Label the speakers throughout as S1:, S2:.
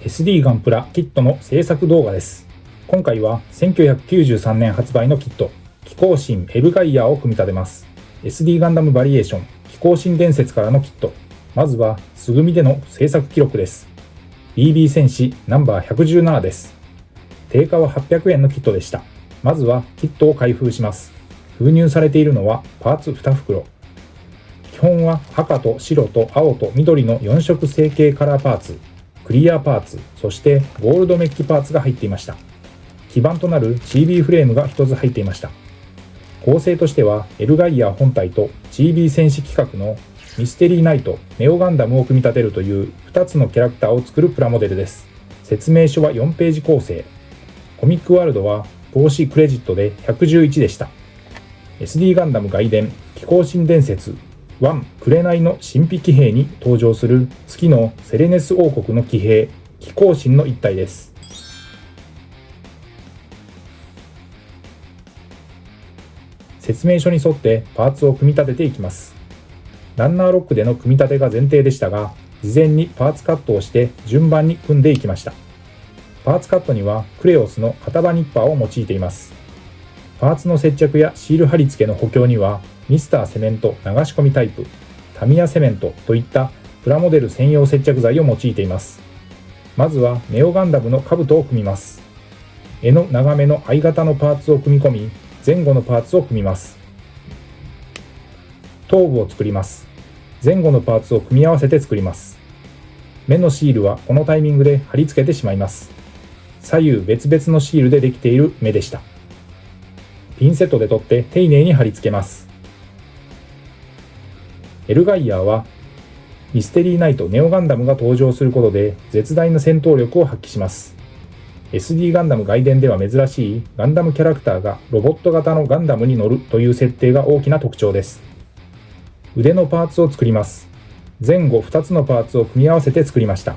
S1: SD ガンプラキットの制作動画です。今回は1993年発売のキット、機構神エルガイヤーを組み立てます。SD ガンダムバリエーション、機構神伝説からのキット。まずは、素組みでの制作記録です。BB 戦士ナンバー117です。定価は800円のキットでした。まずはキットを開封します。封入されているのはパーツ2袋。基本は赤と白と青と緑の4色成形カラーパーツ。クリアパーツ、そしてゴールドメッキパーツが入っていました。基板となる CB フレームが1つ入っていました。構成としてはエルガイヤー本体と CB 戦士規格のミステリーナイト、ネオガンダムを組み立てるという2つのキャラクターを作るプラモデルです。説明書は4ページ構成。コミックワールドは投資クレジットで111でした。SD ガンダム外伝、機構神伝説1紅の神秘騎兵に登場する月のセレネス王国の騎兵、機構神の一体です。説明書に沿ってパーツを組み立てていきます。ランナーロックでの組み立てが前提でしたが、事前にパーツカットをして順番に組んでいきました。パーツカットにはクレオスの片刃ニッパーを用いています。パーツの接着やシール貼り付けの補強にはミスターセメント流し込みタイプ、タミヤセメントといったプラモデル専用接着剤を用いています。まずはネオガンダムの兜を組みます。柄の長めの相型のパーツを組み込み、前後のパーツを組みます。頭部を作ります。前後のパーツを組み合わせて作ります。目のシールはこのタイミングで貼り付けてしまいます。左右別々のシールでできている目でした。ピンセットで取って丁寧に貼り付けます。エルガイヤーはミステリーナイトネオガンダムが登場することで絶大な戦闘力を発揮します。SD ガンダム外伝では珍しいガンダムキャラクターがロボット型のガンダムに乗るという設定が大きな特徴です。腕のパーツを作ります。前後2つのパーツを組み合わせて作りました。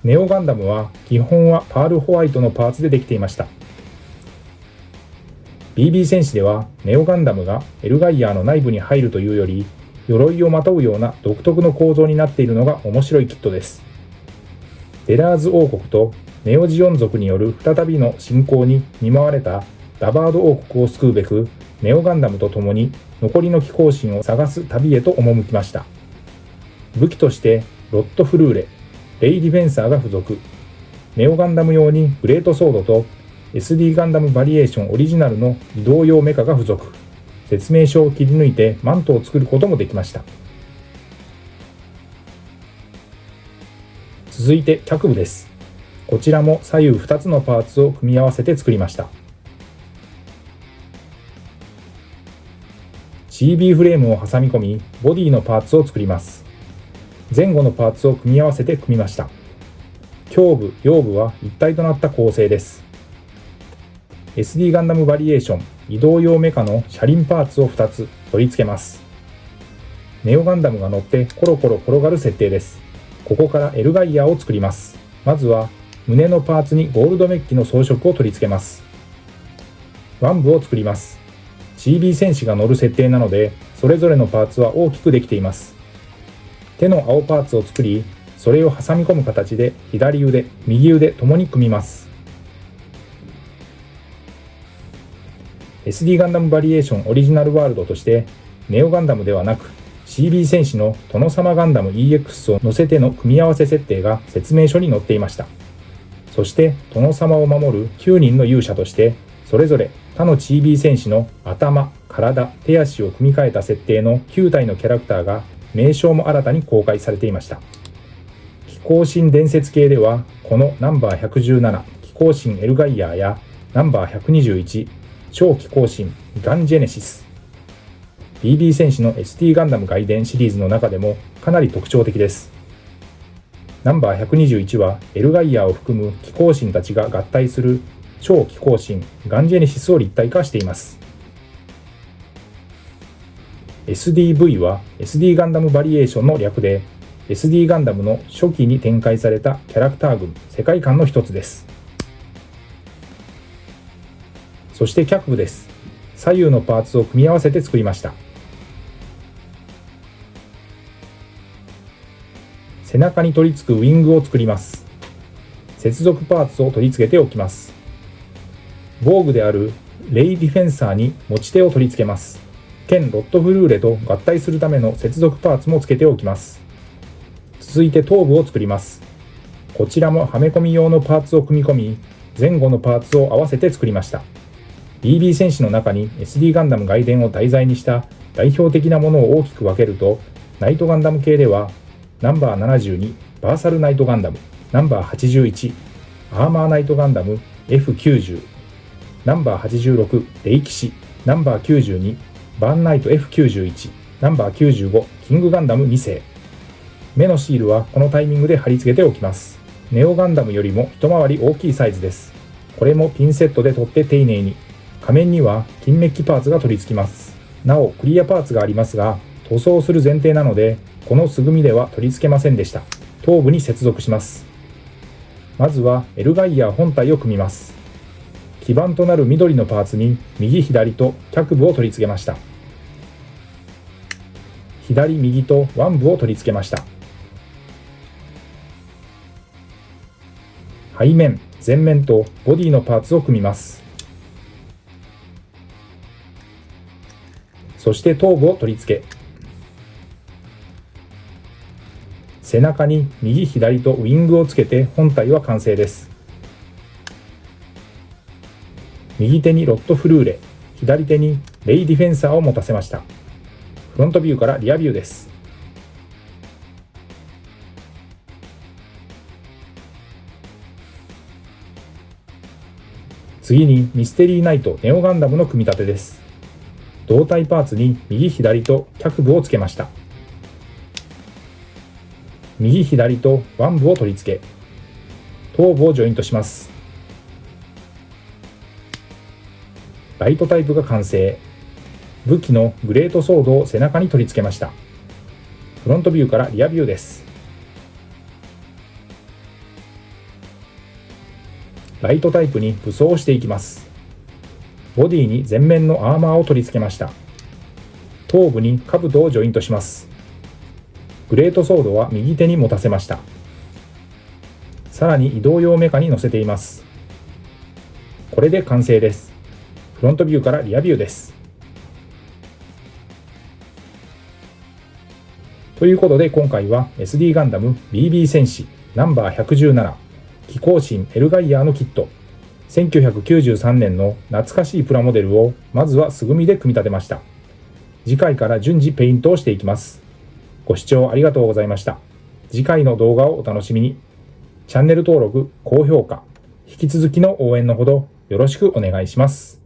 S1: ネオガンダムは基本はパールホワイトのパーツでできていました。BB 戦士ではネオガンダムがエルガイヤーの内部に入るというより、鎧をまとうような独特の構造になっているのが面白いキットです。デラーズ王国とネオジオン族による再びの侵攻に見舞われたダバード王国を救うべく、ネオガンダムと共に残りの機構神を探す旅へと赴きました。武器としてロットフルーレ、レイディフェンサーが付属。ネオガンダム用にグレートソードと SD ガンダムバリエーションオリジナルの移動用メカが付属。説明書を切り抜いてマントを作ることもできました。続いて脚部です。こちらも左右2つのパーツを組み合わせて作りました。CB フレームを挟み込み、ボディのパーツを作ります。前後のパーツを組み合わせて組みました。胸部、腰部は一体となった構成です。SD ガンダムバリエーション移動用メカの車輪パーツを2つ取り付けます。ネオガンダムが乗ってコロコロ転がる設定です。ここからエルガイヤーを作ります。まずは胸のパーツにゴールドメッキの装飾を取り付けます。腕部を作ります。CB 戦士が乗る設定なので、それぞれのパーツは大きくできています。手の青パーツを作り、それを挟み込む形で左腕、右腕ともに組みます。SD ガンダムバリエーションオリジナルワールドとしてネオガンダムではなく CB 戦士の殿様ガンダム EX を乗せての組み合わせ設定が説明書に載っていました。そして殿様を守る9人の勇者としてそれぞれ他の CB 戦士の頭、体、手足を組み替えた設定の9体のキャラクターが名称も新たに公開されていました。機構神伝説系ではこのナンバー117機構神エルガイヤーやナンバー121超機構神ガンジェネシス BB 戦士の SD ガンダム外伝シリーズの中でもかなり特徴的です。ナンバー121はエルガイヤーを含む機構神たちが合体する超機構神ガンジェネシスを立体化しています。 SDV は SD ガンダムバリエーションの略で SD ガンダムの初期に展開されたキャラクター群世界観の一つです。そして脚部です。左右のパーツを組み合わせて作りました。背中に取り付くウィングを作ります。接続パーツを取り付けておきます。防具であるレイディフェンサーに持ち手を取り付けます。兼ロットフルーレと合体するための接続パーツも付けておきます。続いて頭部を作ります。こちらもはめ込み用のパーツを組み込み、前後のパーツを合わせて作りました。BB 戦士の中に SD ガンダム外伝を題材にした代表的なものを大きく分けると、ナイトガンダム系ではナンバー72バーサルナイトガンダム、ナンバー81アーマーナイトガンダム F90、ナンバー86レイ騎士、ナンバー92バーンナイト F91、ナンバー95キングガンダム2世。目のシールはこのタイミングで貼り付けておきます。ネオガンダムよりも一回り大きいサイズです。これもピンセットで取って丁寧に。仮面には金メッキパーツが取り付きます。なおクリアパーツがありますが、塗装する前提なのでこの素組みでは取り付けませんでした。頭部に接続します。まずはエルガイア本体を組みます。基板となる緑のパーツに右左と脚部を取り付けました。左右と腕部を取り付けました。背面、前面とボディのパーツを組みます。そして頭部を取り付け、背中に右左とウィングをつけて本体は完成です。右手にロットフルーレ、左手にレイディフェンサーを持たせました。フロントビューからリアビューです。次にミステリーナイトネオガンダムの組み立てです。胴体パーツに右左と脚部をつけました。右左と腕部を取り付け、頭部をジョイントします。ライトタイプが完成。武器のグレートソードを背中に取り付けました。フロントビューからリアビューです。ライトタイプに武装していきます。ボディに前面のアーマーを取り付けました。頭部に兜をジョイントします。グレートソードは右手に持たせました。さらに移動用メカに乗せています。これで完成です。フロントビューからリアビューです。ということで今回は SD ガンダム BB 戦士ナンバー117機構神エルガイアーのキット、1993年の懐かしいプラモデルをまずは素組みで組み立てました。次回から順次ペイントをしていきます。ご視聴ありがとうございました。次回の動画をお楽しみに。チャンネル登録、高評価、引き続きの応援のほどよろしくお願いします。